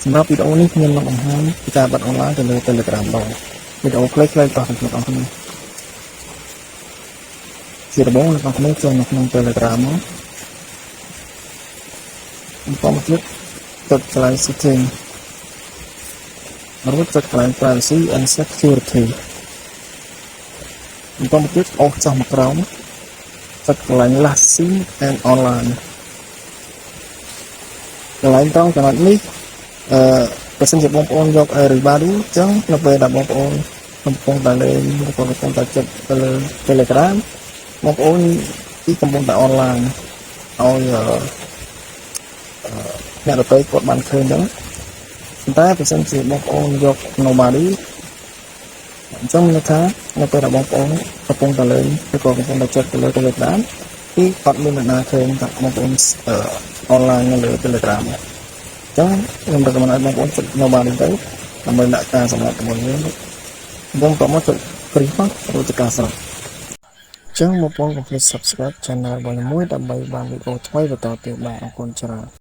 សម្រាប់វីដេអូនេះខ្ញុំនឹងបង្ហាញពីការបិទអនឡាញទៅលើ Telegram ដងវីដេអូខ្លីៗតោះទាំងអស់គ្នាជាដំបូងអ្នកនរគ្នាចូលនៅក្នុង Telegram មកបន្តទៀតចុចកន្លែង Setting រួចចុចកន្លែង Privacy and Security បន្តទៀតអូសចុះមកក្រោមចុចកន្លែង Last Seen and Online កន្លែងត្រង់ចំណុចនេះបើសិនជាបងប្អូនយក Everybody អញ្ចឹងនៅពេលដែលបងប្អូនកំពុងតែលេងឬក៏កំពុងតែចុចទៅលើ Telegram បងប្អូនទីកំពុងតែ online ឲ្យអ្នកដទៃគាត់បានឃើញហ្នឹងតែបើសិនជាបងប្អូនយក Nobody អញ្ចឹងមានន័យថានៅពេលដែលបងប្អូនកំពុងតែលេងឬក៏កំពុងតែចុចទៅលើ Telegram គឺគាត់មានអ្នកណាឃើញថាបងប្អូនonline នៅលើ Telegram ចឹងខ្ញុំrecommendឲ្យបងប្អូនចុច Nobody ទៅដើម្បីដាក់ការសម្រាប់ជាមួយយើងបងប្អូនមកចុច Free ផងឬចុចការស្រេចចឹងបងប្អូនកុំភ្លេច Subscribe Channel របស់ខ្ញុំមួយដើម្បីបានវីដេអូថ្មីបន្តទៀតបាទអរគុណច្រើន